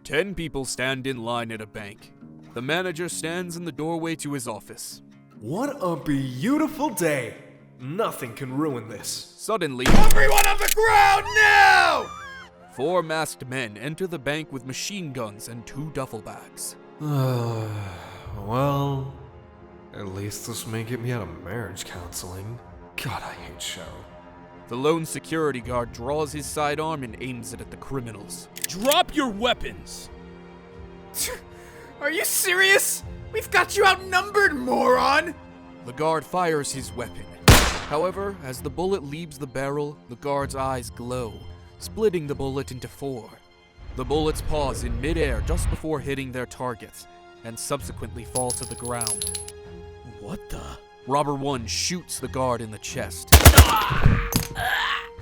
10 people stand in line at a bank. The manager stands in the doorway to his office. What a beautiful day. Nothing can ruin this. Suddenly, Everyone on the ground now! 4 masked men enter the bank with machine guns and 2 duffel bags. Well, at least this may get me out of marriage counseling. God, I hate Cheryl. The lone security guard draws his sidearm and aims it at the criminals. Drop your weapons! Are you serious? We've got you outnumbered, moron! The guard fires his weapon. However, as the bullet leaves the barrel, the guard's eyes glow, splitting the bullet into 4. The bullets pause in midair just before hitting their targets, and subsequently fall to the ground. What the? Robber 1 shoots the guard in the chest.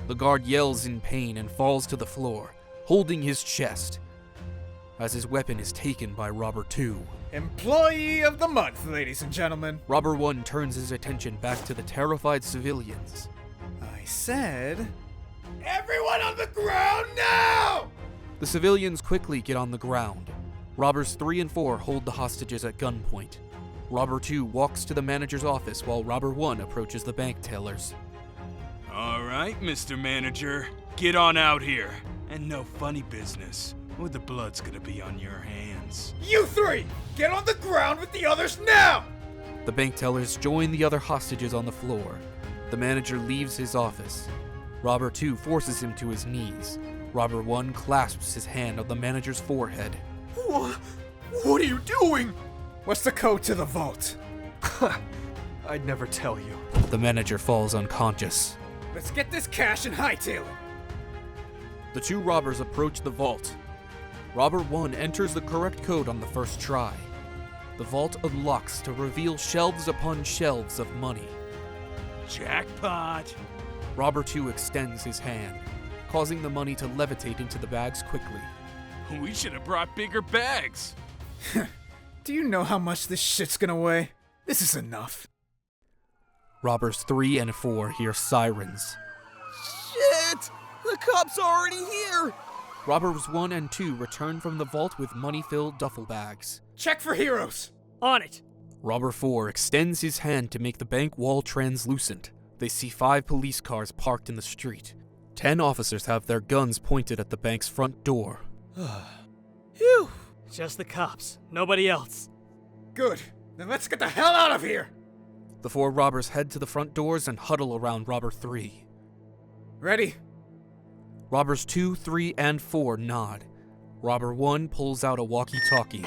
The guard yells in pain and falls to the floor, holding his chest, as his weapon is taken by Robber 2. Employee of the month, ladies and gentlemen. Robber 1 turns his attention back to the terrified civilians. I said, everyone on the ground now! The civilians quickly get on the ground. Robbers 3 and 4 hold the hostages at gunpoint. Robber 2 walks to the manager's office while Robber 1 approaches the bank tellers. All right, Mr. Manager, get on out here. And no funny business, or the blood's gonna be on your hands. You 3, get on the ground with the others now! The bank tellers join the other hostages on the floor. The manager leaves his office. Robber 2 forces him to his knees. Robber 1 clasps his hand on the manager's forehead. What are you doing? What's the code to the vault? I'd never tell you. The manager falls unconscious. Let's get this cash and hightail it. The 2 robbers approach the vault. Robber 1 enters the correct code on the first try. The vault unlocks to reveal shelves upon shelves of money. Jackpot! Robber 2 extends his hand, causing the money to levitate into the bags quickly. We should have brought bigger bags. Do you know how much this shit's gonna weigh? This is enough. Robbers 3 and 4 hear sirens. Shit! The cops are already here! Robbers 1 and 2 return from the vault with money-filled duffel bags. Check for heroes. On it! Robber 4 extends his hand to make the bank wall translucent. They see 5 police cars parked in the street. 10 officers have their guns pointed at the bank's front door. Phew! Just the cops. Nobody else. Good. Then let's get the hell out of here. The 4 robbers head to the front doors and huddle around Robber 3. Ready? Robbers 2, 3, and 4 nod. Robber 1 pulls out a walkie-talkie.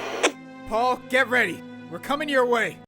Paul, get ready. We're coming your way.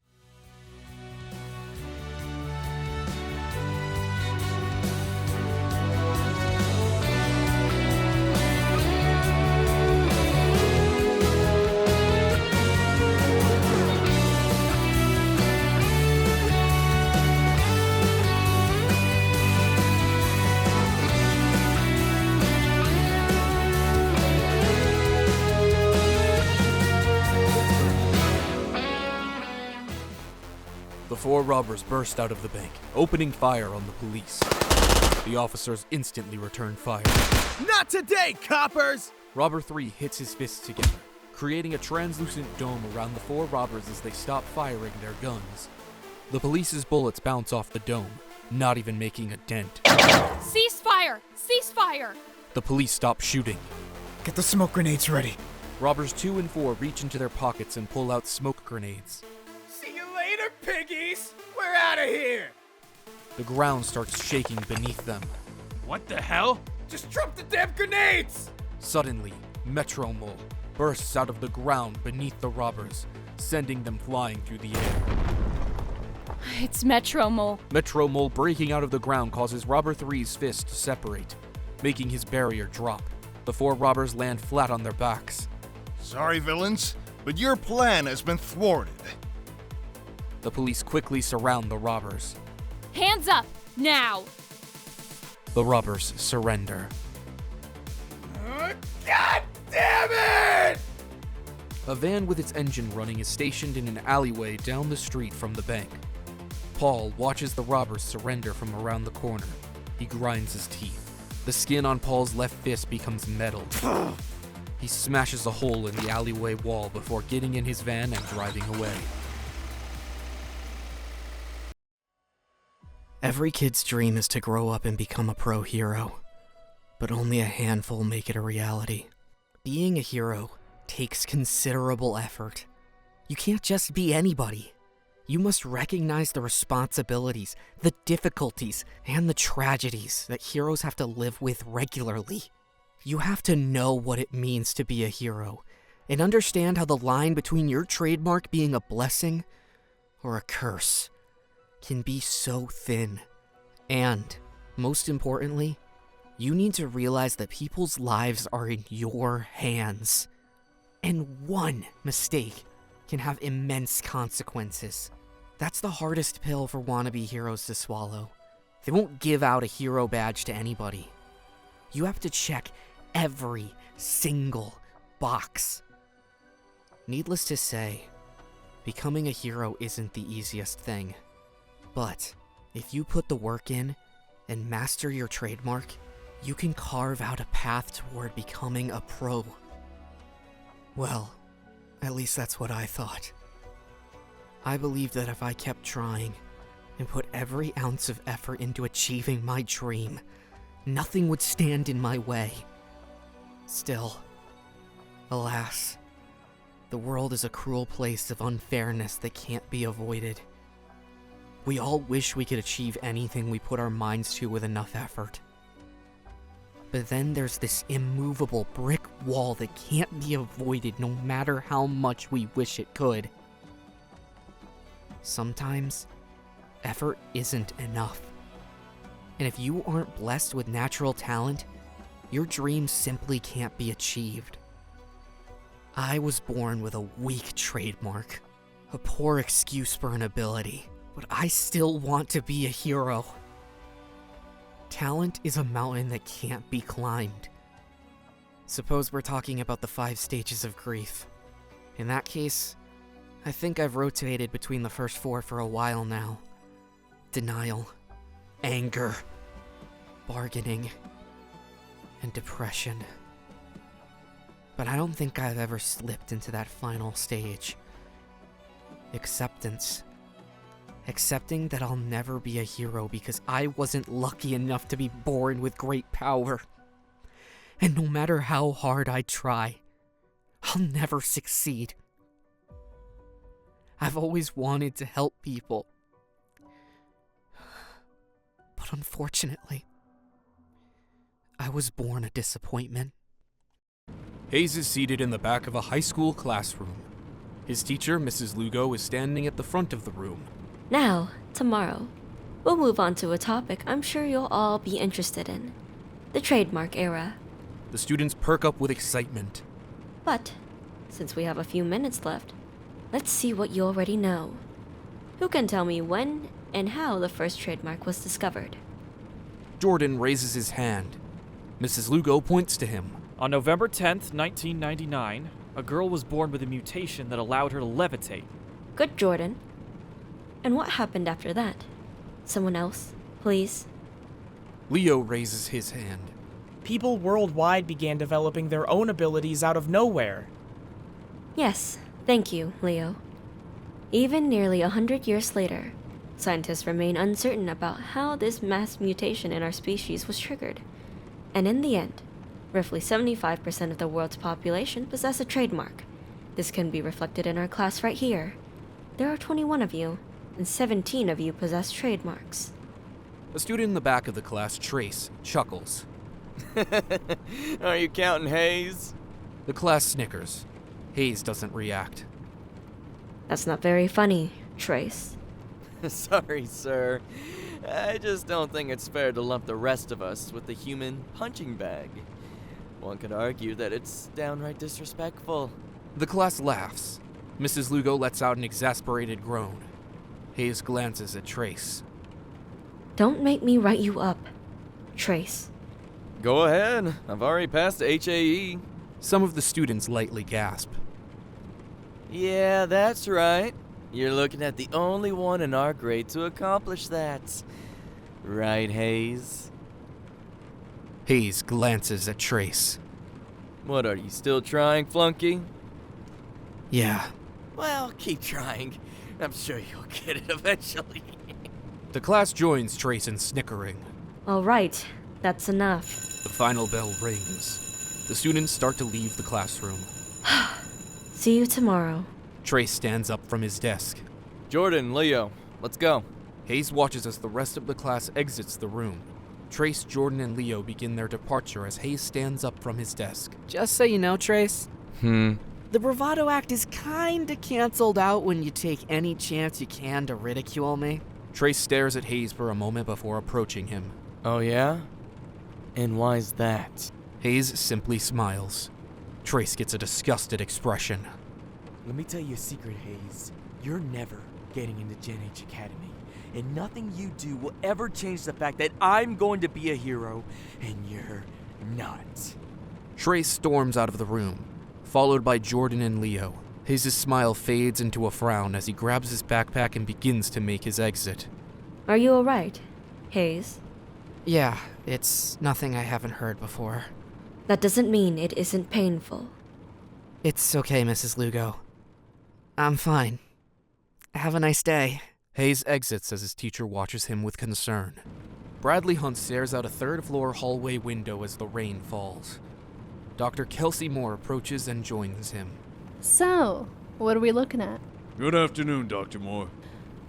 The 4 robbers burst out of the bank, opening fire on the police. The officers instantly return fire. Not today, coppers! Robber 3 hits his fists together, creating a translucent dome around the 4 robbers as they stop firing their guns. The police's bullets bounce off the dome, not even making a dent. Cease fire! Cease fire! The police stop shooting. Get the smoke grenades ready. Robbers 2 and 4 reach into their pockets and pull out smoke grenades. See you later, piggies. We're out of here. The ground starts shaking beneath them. What the hell? Just drop the damn grenades. Suddenly, Metro Mole bursts out of the ground beneath the robbers, sending them flying through the air. It's Metro Mole. Metro Mole breaking out of the ground causes Robber 3's fist to separate, making his barrier drop. The 4 robbers land flat on their backs. Sorry, villains, but your plan has been thwarted. The police quickly surround the robbers. Hands up, now! The robbers surrender. God damn it! A van with its engine running is stationed in an alleyway down the street from the bank. Paul watches the robbers surrender from around the corner. He grinds his teeth. The skin on Paul's left fist becomes metal. He smashes a hole in the alleyway wall before getting in his van and driving away. Every kid's dream is to grow up and become a pro hero, but only a handful make it a reality. Being a hero takes considerable effort. You can't just be anybody. You must recognize the responsibilities, the difficulties, and the tragedies that heroes have to live with regularly. You have to know what it means to be a hero, and understand how the line between your trademark being a blessing or a curse can be so thin. And, most importantly, you need to realize that people's lives are in your hands. And one mistake can have immense consequences. That's the hardest pill for wannabe heroes to swallow. They won't give out a hero badge to anybody. You have to check every single box. Needless to say, becoming a hero isn't the easiest thing. But if you put the work in and master your trademark, you can carve out a path toward becoming a pro. Well, at least that's what I thought. I believed that if I kept trying and put every ounce of effort into achieving my dream, nothing would stand in my way. Still, alas, the world is a cruel place of unfairness that can't be avoided. We all wish we could achieve anything we put our minds to with enough effort. But then there's this immovable brick wall that can't be avoided no matter how much we wish it could. Sometimes, effort isn't enough. And if you aren't blessed with natural talent, your dreams simply can't be achieved. I was born with a weak trademark, a poor excuse for an ability, but I still want to be a hero. Talent is a mountain that can't be climbed. Suppose we're talking about the 5 stages of grief. In that case, I think I've rotated between the first 4 for a while now. Denial, anger, bargaining, and depression. But I don't think I've ever slipped into that final stage. Acceptance. Accepting that I'll never be a hero because I wasn't lucky enough to be born with great power. And no matter how hard I try, I'll never succeed. I've always wanted to help people. But unfortunately, I was born a disappointment. Hayes is seated in the back of a high school classroom. His teacher, Mrs. Lugo, is standing at the front of the room. Now, tomorrow, we'll move on to a topic I'm sure you'll all be interested in. The trademark era. The students perk up with excitement. But, since we have a few minutes left, let's see what you already know. Who can tell me when and how the first trademark was discovered? Jordan raises his hand. Mrs. Lugo points to him. On November 10th, 1999, a girl was born with a mutation that allowed her to levitate. Good, Jordan. And what happened after that? Someone else, please? Leo raises his hand. People worldwide began developing their own abilities out of nowhere. Yes, thank you, Leo. Even nearly 100 years later, scientists remain uncertain about how this mass mutation in our species was triggered. And in the end, roughly 75% of the world's population possess a trademark. This can be reflected in our class right here. There are 21 of you, and 17 of you possess trademarks. A student in the back of the class, Trace, chuckles. Are you counting Hayes? The class snickers. Hayes doesn't react. That's not very funny, Trace. Sorry, sir. I just don't think it's fair to lump the rest of us with the human punching bag. One could argue that it's downright disrespectful. The class laughs. Mrs. Lugo lets out an exasperated groan. Hayes glances at Trace. Don't make me write you up, Trace. Go ahead. I've already passed the HAE. Some of the students lightly gasp. Yeah, that's right. You're looking at the only one in our grade to accomplish that. Right, Hayes? Hayes glances at Trace. What are you still trying, flunky? Yeah. Well, keep trying. I'm sure you'll get it eventually. The class joins Trace in snickering. All right, that's enough. The final bell rings. The students start to leave the classroom. See you tomorrow. Trace stands up from his desk. Jordan, Leo, let's go. Hayes watches as the rest of the class exits the room. Trace, Jordan, and Leo begin their departure as Hayes stands up from his desk. Just so you know, Trace, the bravado act is kinda canceled out when you take any chance you can to ridicule me. Trace stares at Hayes for a moment before approaching him. Oh yeah? And why's that? Hayes simply smiles. Trace gets a disgusted expression. Let me tell you a secret, Hayes. You're never getting into Gen H Academy. And nothing you do will ever change the fact that I'm going to be a hero, and you're not. Trace storms out of the room, followed by Jordan and Leo. Hayes' smile fades into a frown as he grabs his backpack and begins to make his exit. Are you alright, Hayes? Yeah, it's nothing I haven't heard before. That doesn't mean it isn't painful. It's okay, Mrs. Lugo. I'm fine. Have a nice day. Hayes exits as his teacher watches him with concern. Bradley Hunt stares out a third-floor hallway window as the rain falls. Dr. Kelsey Moore approaches and joins him. So, what are we looking at? Good afternoon, Dr. Moore.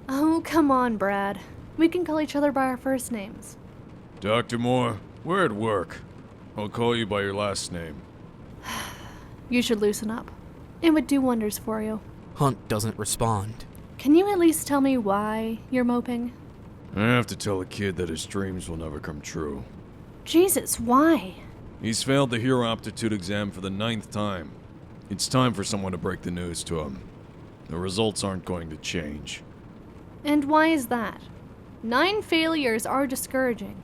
Oh, come on, Brad. We can call each other by our first names. Dr. Moore, we're at work. I'll call you by your last name. You should loosen up. It would do wonders for you. Hunt doesn't respond. Can you at least tell me why you're moping? I have to tell a kid that his dreams will never come true. Jesus, why? He's failed the Hero Aptitude exam for the 9th time. It's time for someone to break the news to him. The results aren't going to change. And why is that? 9 failures are discouraging,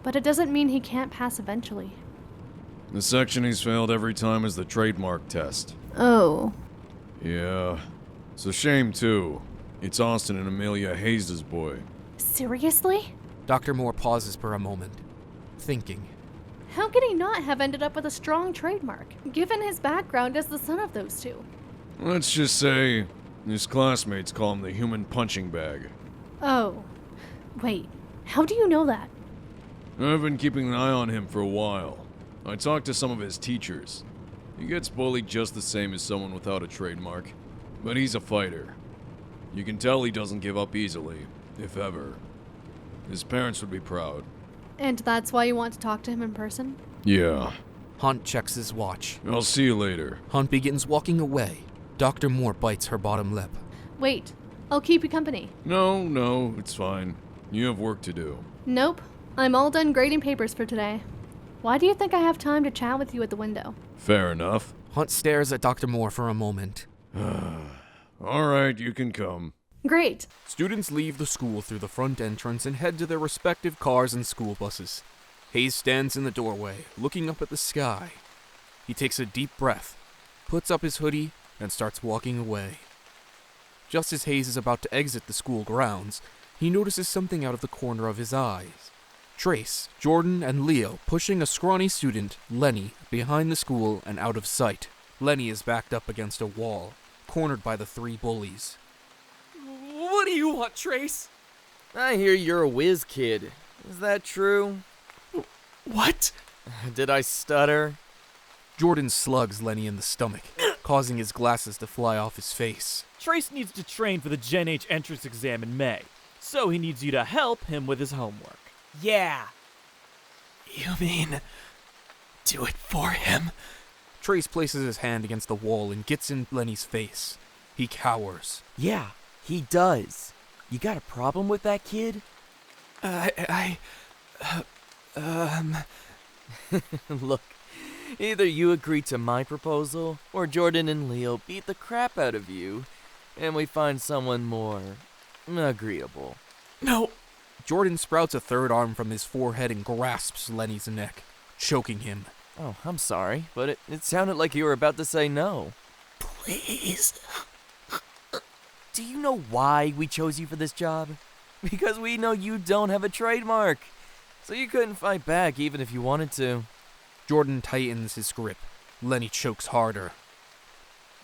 but it doesn't mean he can't pass eventually. The section he's failed every time is the trademark test. Oh. Yeah. It's a shame, too. It's Austin and Amelia Hayes' boy. Seriously? Dr. Moore pauses for a moment, thinking. How could he not have ended up with a strong trademark, given his background as the son of those two? Let's just say his classmates call him the human punching bag. Oh. Wait, how do you know that? I've been keeping an eye on him for a while. I talked to some of his teachers. He gets bullied just the same as someone without a trademark, but he's a fighter. You can tell he doesn't give up easily, if ever. His parents would be proud. And that's why you want to talk to him in person? Yeah. Hunt checks his watch. I'll see you later. Hunt begins walking away. Dr. Moore bites her bottom lip. Wait, I'll keep you company. No, it's fine. You have work to do. Nope, I'm all done grading papers for today. Why do you think I have time to chat with you at the window? Fair enough. Hunt stares at Dr. Moore for a moment. Alright, you can come. Great. Students leave the school through the front entrance and head to their respective cars and school buses. Hayes stands in the doorway, looking up at the sky. He takes a deep breath, puts up his hoodie, and starts walking away. Just as Hayes is about to exit the school grounds, he notices something out of the corner of his eyes. Trace, Jordan, and Leo pushing a scrawny student, Lenny, behind the school and out of sight. Lenny is backed up against a wall, cornered by the 3 bullies. What do you want, Trace? I hear you're a whiz kid. Is that true? What? Did I stutter? Jordan slugs Lenny in the stomach, causing his glasses to fly off his face. Trace needs to train for the Gen H entrance exam in May, so he needs you to help him with his homework. Yeah. You mean do it for him? Trace places his hand against the wall and gets in Lenny's face. He cowers. Yeah, he does. You got a problem with that kid? Look, either you agree to my proposal, or Jordan and Leo beat the crap out of you, and we find someone more agreeable. No. Jordan sprouts a third arm from his forehead and grasps Lenny's neck, choking him. Oh, I'm sorry, but it sounded like you were about to say no. Please. Do you know why we chose you for this job? Because we know you don't have a trademark, so you couldn't fight back even if you wanted to. Jordan tightens his grip, Lenny chokes harder.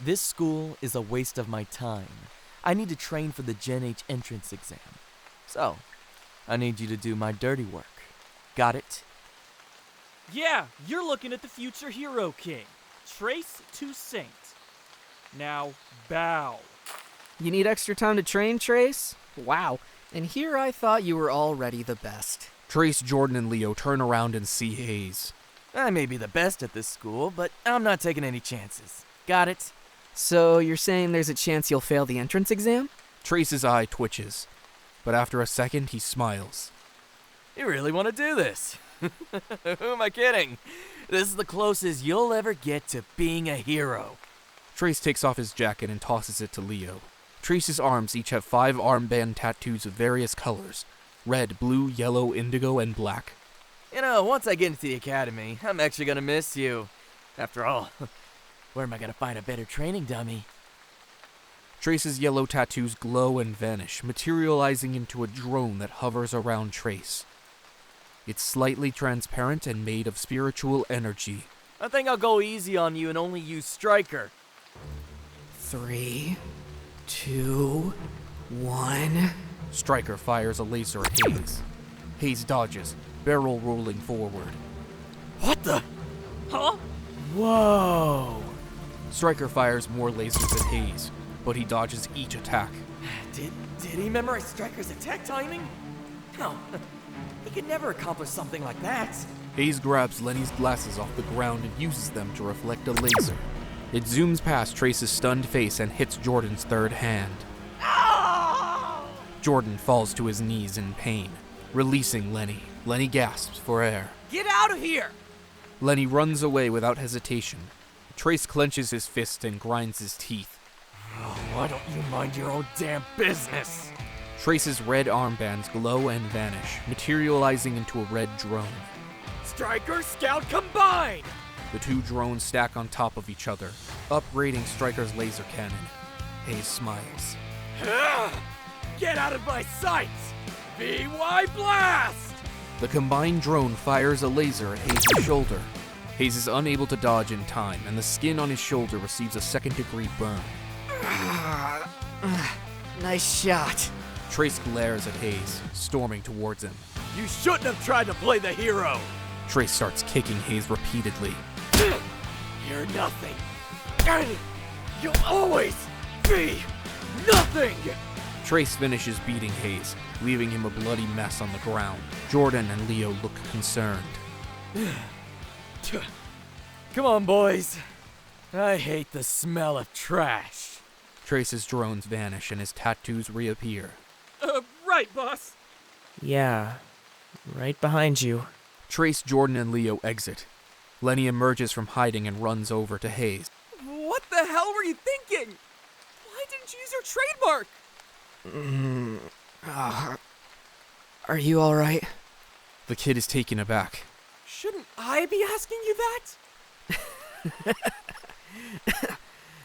This school is a waste of my time. I need to train for the Gen H entrance exam. So, I need you to do my dirty work. Got it? Yeah, you're looking at the future hero king. Trace to Saint. Now, bow. You need extra time to train, Trace? Wow. And here I thought you were already the best. Trace, Jordan, and Leo turn around and see Hayes. I may be the best at this school, but I'm not taking any chances. Got it? So you're saying there's a chance you'll fail the entrance exam? Trace's eye twitches, but after a second, he smiles. You really want to do this? Who am I kidding? This is the closest you'll ever get to being a hero. Trace takes off his jacket and tosses it to Leo. Trace's arms each have 5 armband tattoos of various colors: red, blue, yellow, indigo, and black. You know, once I get into the academy, I'm actually gonna miss you. After all, where am I gonna find a better training dummy? Trace's yellow tattoos glow and vanish, materializing into a drone that hovers around Trace. It's slightly transparent and made of spiritual energy. I think I'll go easy on you and only use Striker. 3, 2, 1. Striker fires a laser at Hayes. Hayes dodges, barrel rolling forward. What the? Huh? Whoa! Striker fires more lasers at Hayes, but he dodges each attack. Did he memorize Striker's attack timing? No, he could never accomplish something like that. Hayes grabs Lenny's glasses off the ground and uses them to reflect a laser. It zooms past Trace's stunned face and hits Jordan's third hand. Jordan falls to his knees in pain, releasing Lenny. Lenny gasps for air. Get out of here! Lenny runs away without hesitation. Trace clenches his fist and grinds his teeth. Oh, why don't you mind your own damn business? Trace's red armbands glow and vanish, materializing into a red drone. Striker, Scout, combine! The 2 drones stack on top of each other, upgrading Striker's laser cannon. Hayes smiles. Get out of my sight! VY Blast! The combined drone fires a laser at Hayes' shoulder. Hayes is unable to dodge in time, and the skin on his shoulder receives a second-degree burn. Nice shot. Trace glares at Hayes, storming towards him. You shouldn't have tried to play the hero! Trace starts kicking Hayes repeatedly. You're nothing. You'll always be nothing! Trace finishes beating Hayes, leaving him a bloody mess on the ground. Jordan and Leo look concerned. Come on, boys. I hate the smell of trash. Trace's drones vanish and his tattoos reappear. Right, boss. Yeah, right behind you. Trace, Jordan, and Leo exit. Lenny emerges from hiding and runs over to Hayes. What the hell were you thinking? Why didn't you use your trademark? Are you alright? The kid is taken aback. Shouldn't I be asking you that?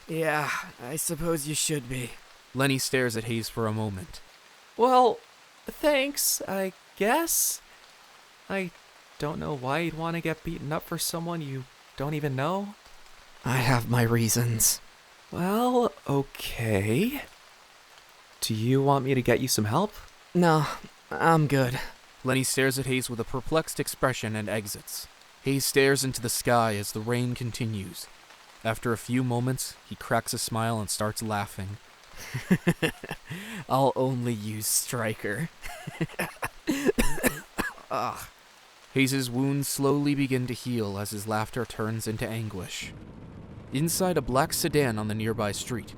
Yeah, I suppose you should be. Lenny stares at Hayes for a moment. Well, thanks, I guess. I don't know why you'd want to get beaten up for someone you don't even know. I have my reasons. Well, okay. Do you want me to get you some help? No, I'm good. Lenny stares at Hayes with a perplexed expression and exits. Hayes stares into the sky as the rain continues. After a few moments, he cracks a smile and starts laughing. I'll only use Striker. Ugh. Hayes' wounds slowly begin to heal as his laughter turns into anguish. Inside a black sedan on the nearby street,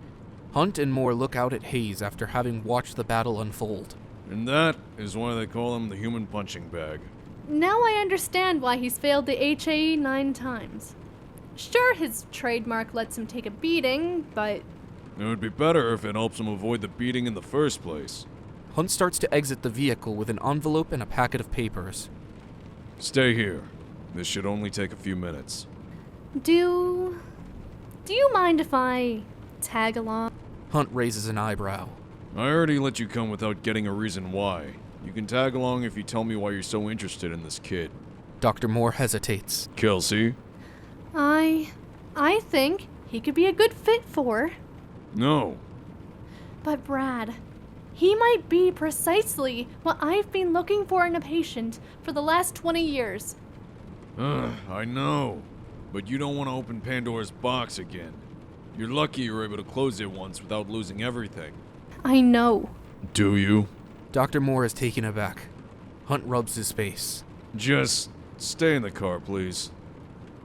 Hunt and Moore look out at Hayes after having watched the battle unfold. And that is why they call him the human punching bag. Now I understand why he's failed the HAE 9 times. Sure, his trademark lets him take a beating, but... It would be better if it helps him avoid the beating in the first place. Hunt starts to exit the vehicle with an envelope and a packet of papers. Stay here. This should only take a few minutes. Do you mind if I tag along? Hunt raises an eyebrow. I already let you come without getting a reason why. You can tag along if you tell me why you're so interested in this kid. Dr. Moore hesitates. Kelsey? I think he could be a good fit for. No. But Brad, he might be precisely what I've been looking for in a patient for the last 20 years. I know. But you don't want to open Pandora's box again. You're lucky you were able to close it once without losing everything. I know. Do you? Dr. Moore is taken aback. Hunt rubs his face. Just stay in the car, please.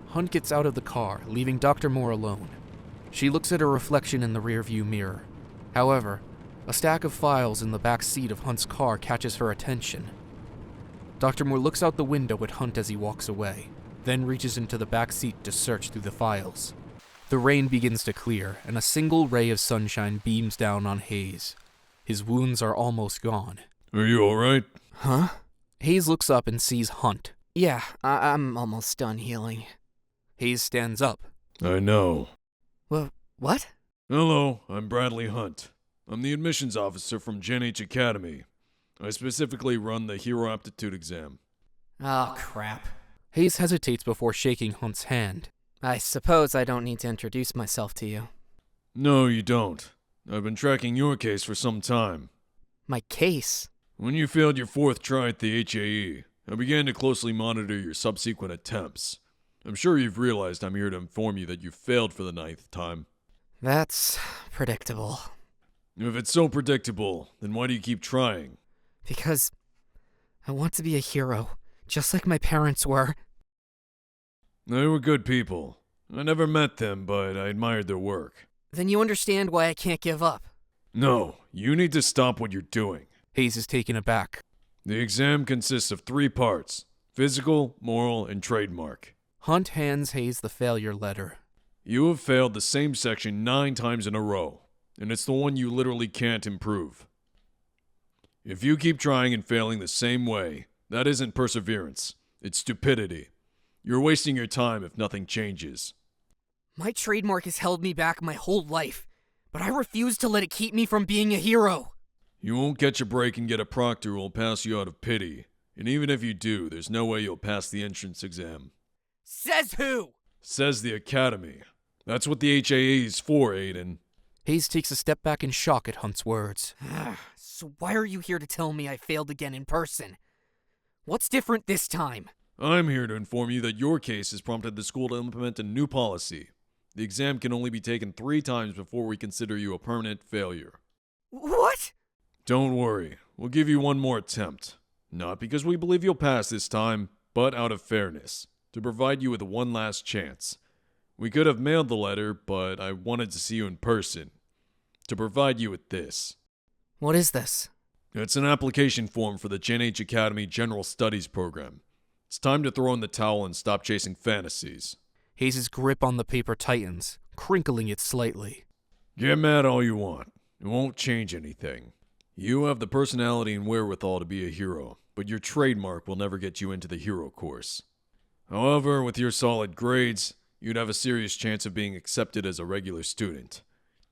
Hunt gets out of the car, leaving Dr. Moore alone. She looks at her reflection in the rearview mirror. However, a stack of files in the back seat of Hunt's car catches her attention. Dr. Moore looks out the window at Hunt as he walks away, then reaches into the back seat to search through the files. The rain begins to clear, and a single ray of sunshine beams down on Hayes. His wounds are almost gone. Are you alright? Huh? Hayes looks up and sees Hunt. Yeah, I'm almost done healing. Hayes stands up. I know. What? Hello, I'm Bradley Hunt. I'm the admissions officer from Gen H Academy. I specifically run the Hero Aptitude exam. Oh, crap. Hayes hesitates before shaking Hunt's hand. I suppose I don't need to introduce myself to you. No, you don't. I've been tracking your case for some time. My case? When you failed your 4th try at the HAE, I began to closely monitor your subsequent attempts. I'm sure you've realized I'm here to inform you that you failed for the 9th time. That's predictable. If it's so predictable, then why do you keep trying? Because I want to be a hero, just like my parents were. They were good people. I never met them, but I admired their work. Then you understand why I can't give up. No, you need to stop what you're doing. Hayes is taken aback. The exam consists of 3 parts: physical, moral, and trademark. Hunt hands Hayes the failure letter. You have failed the same section 9 times in a row, and it's the one you literally can't improve. If you keep trying and failing the same way, that isn't perseverance, it's stupidity. You're wasting your time if nothing changes. My trademark has held me back my whole life, but I refuse to let it keep me from being a hero. You won't catch a break and get a proctor who will pass you out of pity, and even if you do, there's no way you'll pass the entrance exam. Says who? Says the Academy. That's what the HAE is for, Ayden. Hayes takes a step back in shock at Hunt's words. So why are you here to tell me I failed again in person? What's different this time? I'm here to inform you that your case has prompted the school to implement a new policy. The exam can only be taken 3 times before we consider you a permanent failure. What? Don't worry, we'll give you one more attempt. Not because we believe you'll pass this time, but out of fairness, to provide you with one last chance. We could have mailed the letter, but I wanted to see you in person. To provide you with this. What is this? It's an application form for the Gen H Academy General Studies program. It's time to throw in the towel and stop chasing fantasies. Hayes' grip on the paper tightens, crinkling it slightly. Get mad all you want. It won't change anything. You have the personality and wherewithal to be a hero, but your trademark will never get you into the hero course. However, with your solid grades, you'd have a serious chance of being accepted as a regular student.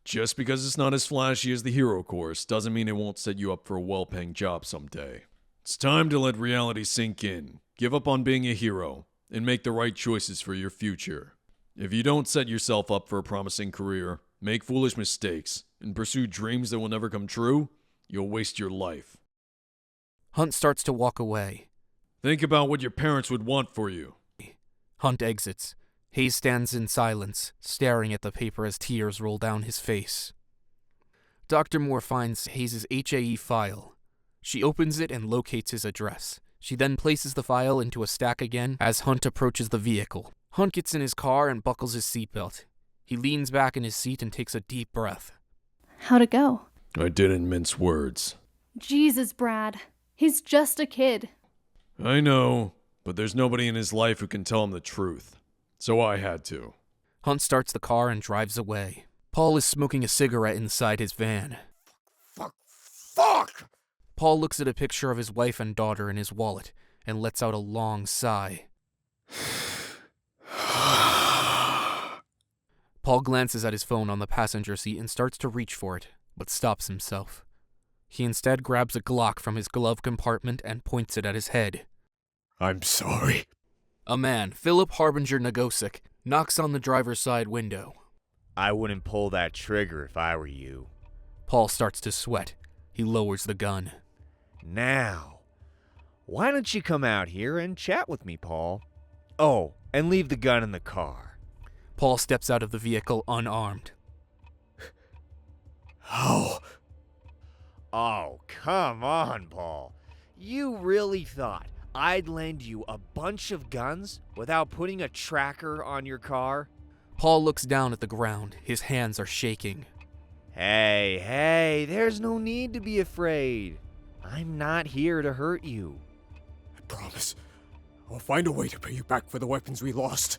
Just because it's not as flashy as the hero course doesn't mean it won't set you up for a well-paying job someday. It's time to let reality sink in, give up on being a hero, and make the right choices for your future. If you don't set yourself up for a promising career, make foolish mistakes, and pursue dreams that will never come true, you'll waste your life. Hunt starts to walk away. Think about what your parents would want for you. Hunt exits. Hayes stands in silence, staring at the paper as tears roll down his face. Dr. Moore finds Hayes' HAE file. She opens it and locates his address. She then places the file into a stack again as Hunt approaches the vehicle. Hunt gets in his car and buckles his seatbelt. He leans back in his seat and takes a deep breath. How'd it go? I didn't mince words. Jesus, Brad. He's just a kid. I know, but there's nobody in his life who can tell him the truth. So I had to. Hunt starts the car and drives away. Paul is smoking a cigarette inside his van. Fuck! Paul looks at a picture of his wife and daughter in his wallet and lets out a long sigh. Paul glances at his phone on the passenger seat and starts to reach for it, but stops himself. He instead grabs a Glock from his glove compartment and points it at his head. I'm sorry. A man, Philip Harbinger Nagosic, Knocks on the driver's side window. I wouldn't pull that trigger if I were you. Paul starts to sweat. He lowers the gun. Now, why don't you come out here and chat with me, Paul? Oh, and leave the gun in the car. Paul steps out of the vehicle unarmed. Oh, come on, Paul. You really thought I'd lend you a bunch of guns without putting a tracker on your car? Paul looks down at the ground. His hands are shaking. Hey, there's no need to be afraid. I'm not here to hurt you. I promise. I'll find a way to pay you back for the weapons we lost.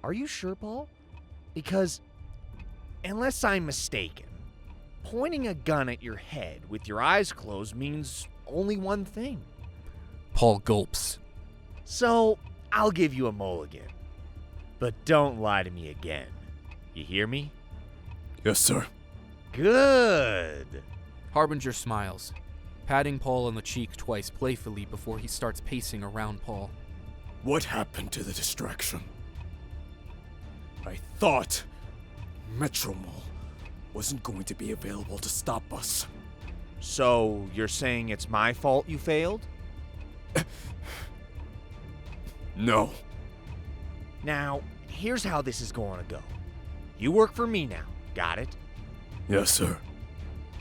Are you sure, Paul? Because, unless I'm mistaken, pointing a gun at your head with your eyes closed means only one thing. Paul gulps. So, I'll give you a mulligan. But don't lie to me again. You hear me? Yes, sir. Good. Harbinger smiles, patting Paul on the cheek twice playfully before he starts pacing around Paul. What happened to the distraction? I thought Metromol wasn't going to be available to stop us. So, you're saying it's my fault you failed? No. Now, here's how this is going to go. You work for me now, got it? Yes, sir.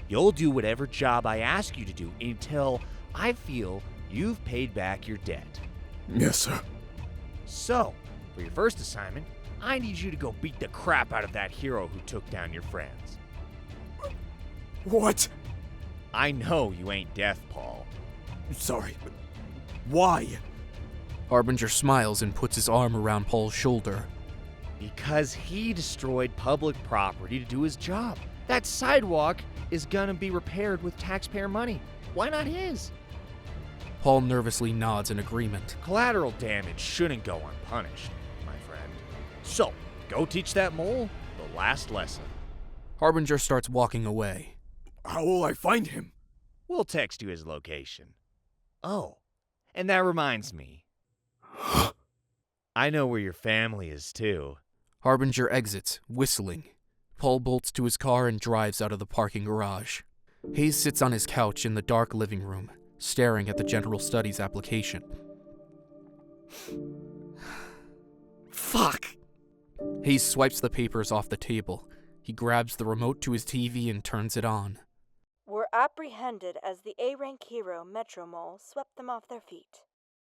You'll do whatever job I ask you to do until I feel you've paid back your debt. Yes, sir. So, for your first assignment, I need you to go beat the crap out of that hero who took down your friends. What? I know you ain't deaf, Paul. Sorry, but why? Harbinger smiles and puts his arm around Paul's shoulder. Because he destroyed public property to do his job. That sidewalk is gonna be repaired with taxpayer money. Why not his? Paul nervously nods in agreement. Collateral damage shouldn't go unpunished, my friend. So, go teach that mole the last lesson. Harbinger starts walking away. How will I find him? We'll text you his location. Oh, and that reminds me. I know where your family is, too. Harbinger exits, whistling. Paul bolts to his car and drives out of the parking garage. Hayes sits on his couch in the dark living room, staring at the General Studies application. Fuck! Hayes swipes the papers off the table. He grabs the remote to his TV and turns it on. Were apprehended as the A-rank hero Metromol swept them off their feet.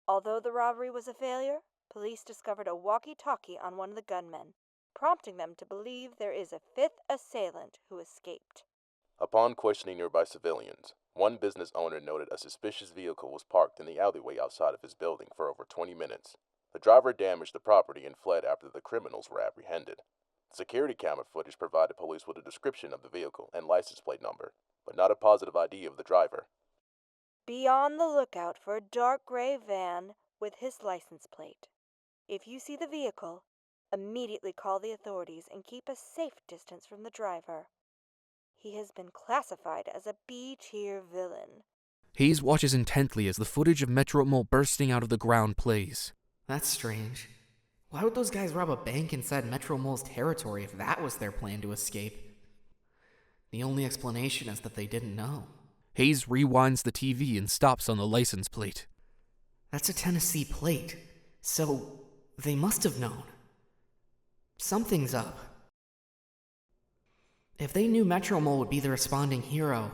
Although the robbery was a failure, police discovered a walkie-talkie on one of the gunmen, prompting them to believe there is a fifth assailant who escaped. Upon questioning nearby civilians, one business owner noted a suspicious vehicle was parked in the alleyway outside of his building for over 20 minutes. The driver damaged the property and fled after the criminals were apprehended. Security camera footage provided police with a description of the vehicle and license plate number, but not a positive ID of the driver. Be on the lookout for a dark gray van with his license plate. If you see the vehicle, immediately call the authorities and keep a safe distance from the driver. He has been classified as a B-tier villain. Hayes watches intently as the footage of Metromol bursting out of the ground plays. That's strange. Why would those guys rob a bank inside Metromol's territory if that was their plan to escape? The only explanation is that they didn't know. Hayes rewinds the TV and stops on the license plate. That's a Tennessee plate, so they must have known. Something's up. If they knew Metromol would be the responding hero,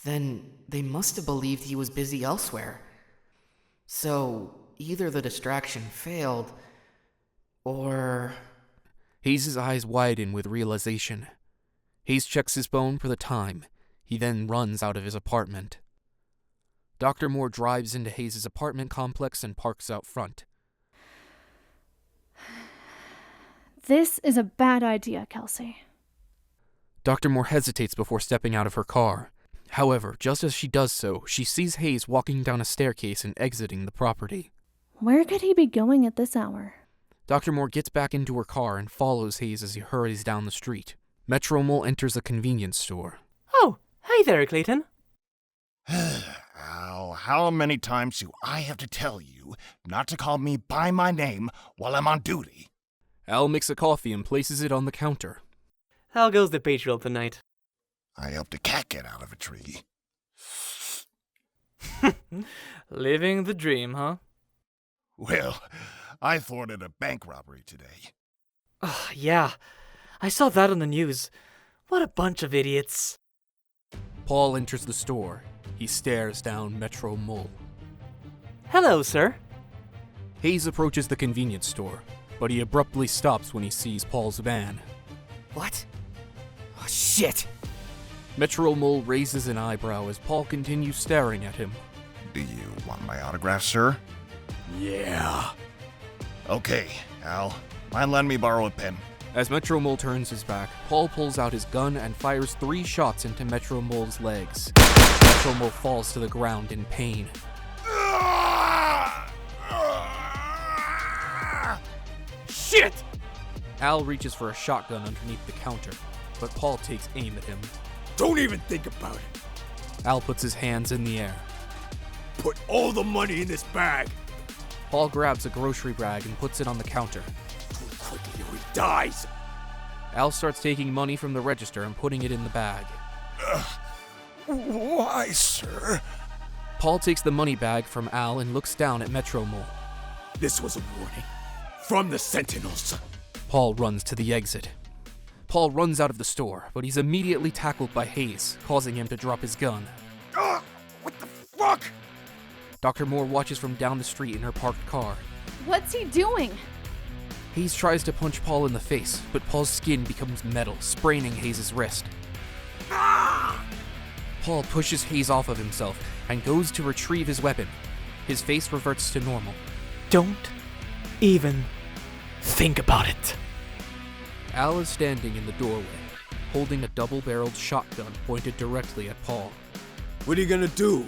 then they must have believed he was busy elsewhere. So, either the distraction failed, or... Hayes' eyes widen with realization. Hayes checks his phone for the time. He then runs out of his apartment. Dr. Moore drives into Hayes' apartment complex and parks out front. This is a bad idea, Kelsey. Dr. Moore hesitates before stepping out of her car. However, just as she does so, she sees Hayes walking down a staircase and exiting the property. Where could he be going at this hour? Dr. Moore gets back into her car and follows Hayes as he hurries down the street. Metromol enters a convenience store. Oh, hey there, Clayton. How many times do I have to tell you not to call me by my name while I'm on duty? Al makes a coffee and places it on the counter. How goes the page roll tonight? I helped a cat get out of a tree. Living the dream, huh? Well, I thwarted a bank robbery today. Yeah. I saw that on the news. What a bunch of idiots. Paul enters the store. He stares down Metro Mole. Hello, sir. Hayes approaches the convenience store, but he abruptly stops when he sees Paul's van. What? Oh, shit! Metro Mole raises an eyebrow as Paul continues staring at him. Do you want my autograph, sir? Yeah. Okay, Al. Mind letting me borrow a pen? As Metro Mole turns his back, Paul pulls out his gun and fires 3 shots into Metro Mole's legs. Metro Mole falls to the ground in pain. Shit! Al reaches for a shotgun underneath the counter, but Paul takes aim at him. Don't even think about it. Al puts his hands in the air. Put all the money in this bag. Paul grabs a grocery bag and puts it on the counter. Too quickly or he dies. Al starts taking money from the register and putting it in the bag. Why, sir? Paul takes the money bag from Al and looks down at Metro Mole. This was a warning. From the Sentinels. Paul runs to the exit. Paul runs out of the store, but he's immediately tackled by Hayes, causing him to drop his gun. What the fuck? Dr. Moore watches from down the street in her parked car. What's he doing? Hayes tries to punch Paul in the face, but Paul's skin becomes metal, spraining Hayes' wrist. Paul pushes Hayes off of himself and goes to retrieve his weapon. His face reverts to normal. Don't even think about it. Al is standing in the doorway, holding a double-barreled shotgun pointed directly at Paul. What are you gonna do?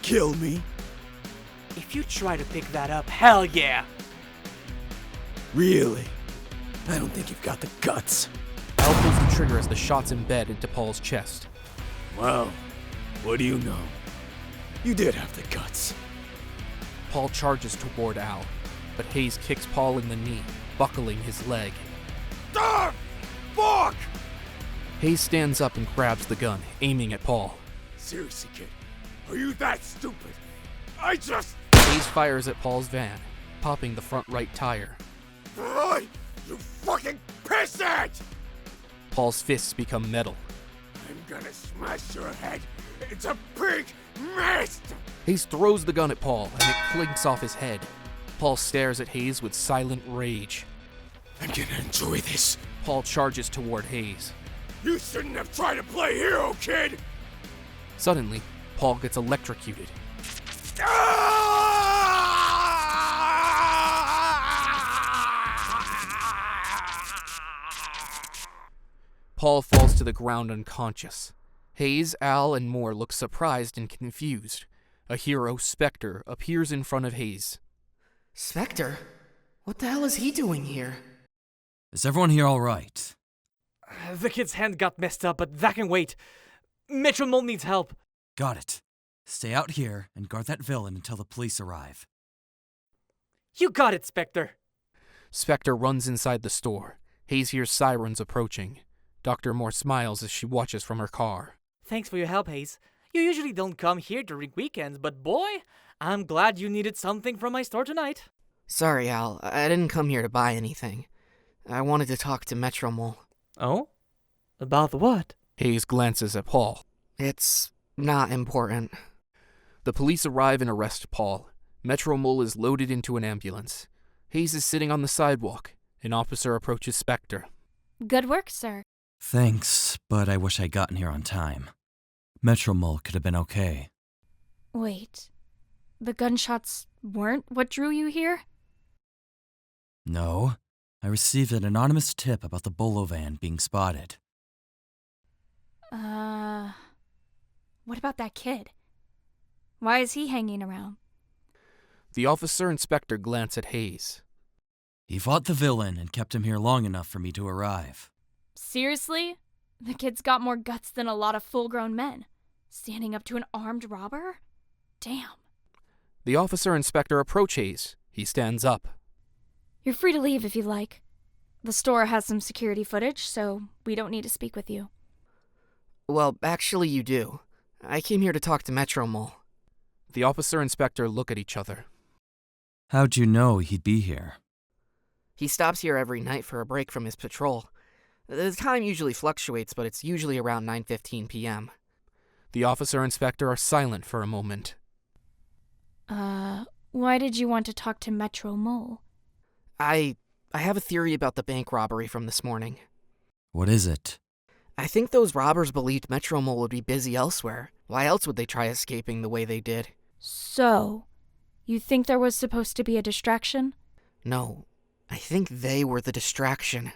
Kill me? If you try to pick that up, hell yeah! Really? I don't think you've got the guts. Al pulls the trigger as the shots embed into Paul's chest. Well, what do you know? You did have the guts. Paul charges toward Al, but Hayes kicks Paul in the knee, buckling his leg. Ah! Fuck! Hayes stands up and grabs the gun, aiming at Paul. Seriously, kid? Are you that stupid? Hayes fires at Paul's van, popping the front right tire. Right! You fucking pissant! Paul's fists become metal. I'm gonna smash your head into big mist! Hayes throws the gun at Paul, and it clinks off his head. Paul stares at Hayes with silent rage. I'm gonna enjoy this. Paul charges toward Hayes. You shouldn't have tried to play hero, kid! Suddenly, Paul gets electrocuted. Paul falls to the ground unconscious. Hayes, Al, and Moore look surprised and confused. A hero, Spectre, appears in front of Hayes. Spectre? What the hell is he doing here? Is everyone here all right? The kid's hand got messed up, but that can wait. Metro Mole needs help. Got it. Stay out here and guard that villain until the police arrive. You got it, Spectre. Spectre runs inside the store. Hayes hears sirens approaching. Dr. Moore smiles as she watches from her car. Thanks for your help, Hayes. You usually don't come here during weekends, but boy, I'm glad you needed something from my store tonight. Sorry, Al. I didn't come here to buy anything. I wanted to talk to Metro Mole. Oh? About what? Hayes glances at Paul. It's not important. The police arrive and arrest Paul. Metro Mole is loaded into an ambulance. Hayes is sitting on the sidewalk. An officer approaches Spectre. Good work, sir. Thanks, but I wish I'd gotten here on time. Metro Mole could have been okay. Wait. The gunshots weren't what drew you here? No. I received an anonymous tip about the Bolo van being spotted. What about that kid? Why is he hanging around? The officer and Spectre glance at Hayes. He fought the villain and kept him here long enough for me to arrive. Seriously? The kid's got more guts than a lot of full-grown men. Standing up to an armed robber? Damn. The officer and Spectre approach Hayes. He stands up. You're free to leave if you like. The store has some security footage, so we don't need to speak with you. Well, actually you do. I came here to talk to Metro Mole. The officer and inspector look at each other. How'd you know he'd be here? He stops here every night for a break from his patrol. The time usually fluctuates, but it's usually around 9:15 p.m. The officer and inspector are silent for a moment. Why did you want to talk to Metro Mole? I have a theory about the bank robbery from this morning. What is it? I think those robbers believed Metro Mole would be busy elsewhere. Why else would they try escaping the way they did? So, you think there was supposed to be a distraction? No, I think they were the distraction.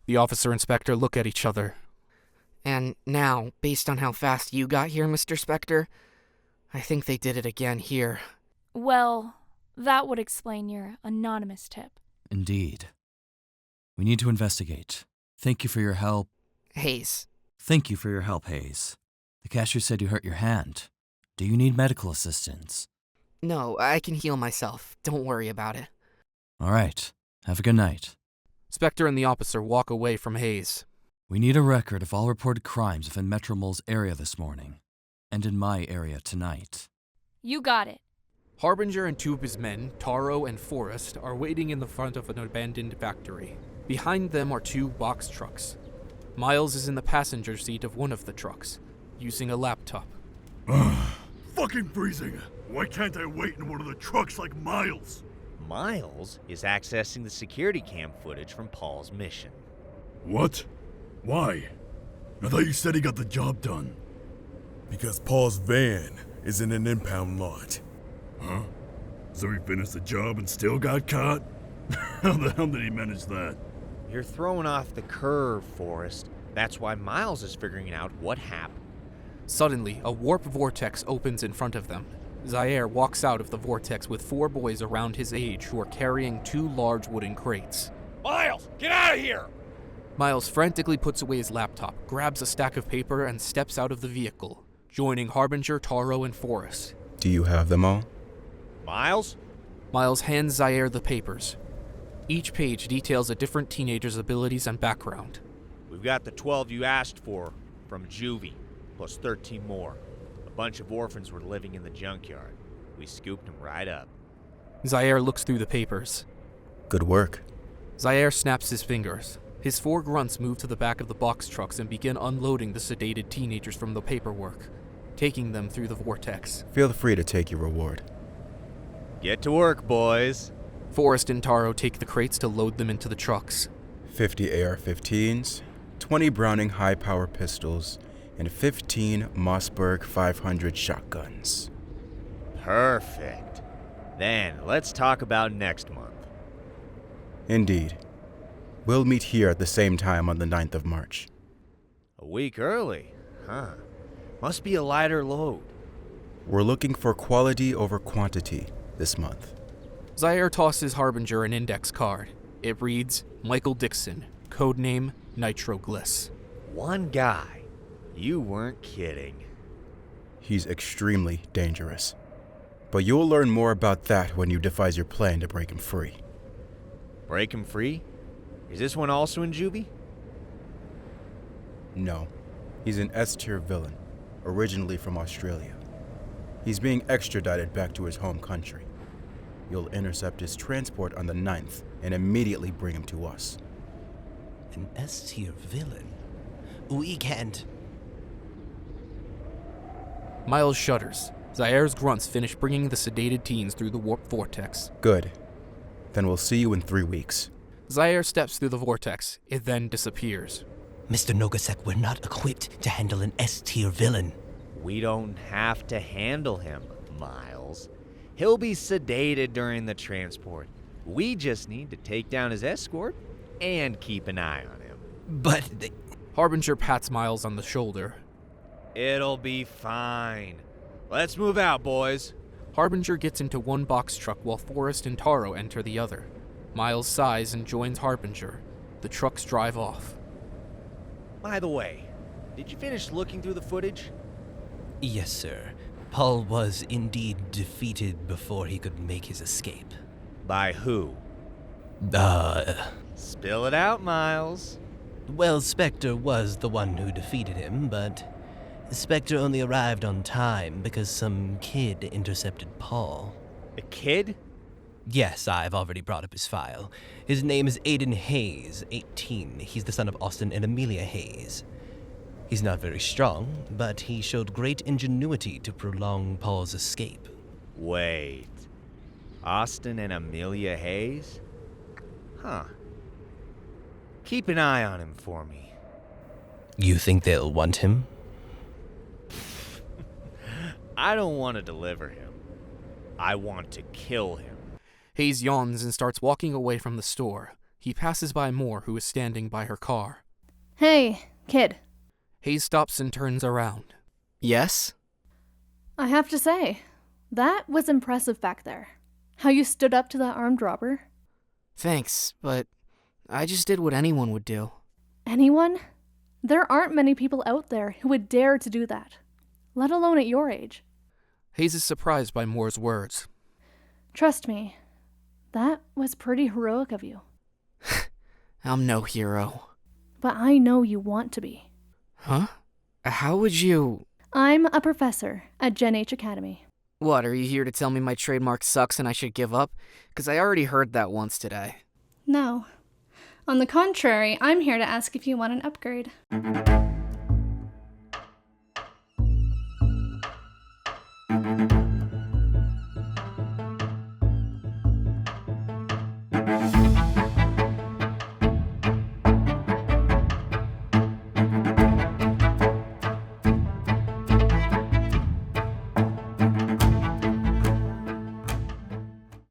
The officer and inspector look at each other. And now, based on how fast you got here, Mr. Spectre, I think they did it again here. Well, that would explain your anonymous tip. Indeed. We need to investigate. Thank you for your help. Hayes. Thank you for your help, Hayes. The cashier said you hurt your hand. Do you need medical assistance? No, I can heal myself. Don't worry about it. All right. Have a good night. Spectre and the officer walk away from Hayes. We need a record of all reported crimes within Metro Mole's area this morning, and in my area tonight. You got it. Harbinger and two of his men, Taro and Forrest, are waiting in the front of an abandoned factory. Behind them are two box trucks. Miles is in the passenger seat of one of the trucks, using a laptop. Fucking freezing! Why can't I wait in one of the trucks like Miles? Miles is accessing the security cam footage from Paul's mission. What? Why? I thought you said he got the job done. Because Paul's van is in an impound lot. Huh? So he finished the job and still got caught? How the hell did he manage that? You're throwing off the curve, Forrest. That's why Miles is figuring out what happened. Suddenly, a warp vortex opens in front of them. Zaire walks out of the vortex with four boys around his age who are carrying two large wooden crates. Miles, get out of here! Miles frantically puts away his laptop, grabs a stack of paper, and steps out of the vehicle, joining Harbinger, Taro, and Forrest. Do you have them all? Miles? Miles hands Zaire the papers. Each page details a different teenager's abilities and background. We've got the 12 you asked for from Juvie, plus 13 more. A bunch of orphans were living in the junkyard. We scooped them right up. Zaire looks through the papers. Good work. Zaire snaps his fingers. His four grunts move to the back of the box trucks and begin unloading the sedated teenagers from the paperwork, taking them through the vortex. Feel free to take your reward. Get to work, boys. Forrest and Taro take the crates to load them into the trucks. 50 AR-15s, 20 Browning high-power pistols, and 15 Mossberg 500 shotguns. Perfect. Then, let's talk about next month. Indeed. We'll meet here at the same time on the 9th of March. A week early, huh? Must be a lighter load. We're looking for quality over quantity this month. Zaire tosses Harbinger an index card. It reads, Michael Dixon, codename Nitrogliss. One guy. You weren't kidding. He's extremely dangerous. But you'll learn more about that when you devise your plan to break him free. Break him free? Is this one also in Juvie? No. He's an S-tier villain, originally from Australia. He's being extradited back to his home country. You'll intercept his transport on the 9th and immediately bring him to us. An S-tier villain? We can't. Miles shudders. Zaire's grunts finish bringing the sedated teens through the warp vortex. Good. Then we'll see you in 3 weeks. Zaire steps through the vortex. It then disappears. Mr. Nogasek, we're not equipped to handle an S-tier villain. We don't have to handle him, Miles. He'll be sedated during the transport. We just need to take down his escort and keep an eye on him. But Harbinger pats Miles on the shoulder. It'll be fine. Let's move out, boys. Harbinger gets into one box truck while Forrest and Taro enter the other. Miles sighs and joins Harbinger. The trucks drive off. By the way, did you finish looking through the footage? Yes, sir. Paul was indeed defeated before he could make his escape. By who? Spill it out, Miles. Well, Spectre was the one who defeated him, but Spectre only arrived on time because some kid intercepted Paul. A kid? Yes, I've already brought up his file. His name is Ayden Hayes, 18. He's the son of Austin and Amelia Hayes. He's not very strong, but he showed great ingenuity to prolong Paul's escape. Wait. Austin and Amelia Hayes? Huh. Keep an eye on him for me. You think they'll want him? I don't want to deliver him. I want to kill him. Hayes yawns and starts walking away from the store. He passes by Moore, who is standing by her car. Hey, kid. Hayes stops and turns around. Yes? I have to say, that was impressive back there. How you stood up to that armed robber. Thanks, but I just did what anyone would do. Anyone? There aren't many people out there who would dare to do that, let alone at your age. Hayes is surprised by Moore's words. Trust me, that was pretty heroic of you. I'm no hero. But I know you want to be. Huh? How would you... I'm a professor at Gen H Academy. What, are you here to tell me my trademark sucks and I should give up? Because I already heard that once today. No. On the contrary, I'm here to ask if you want an upgrade.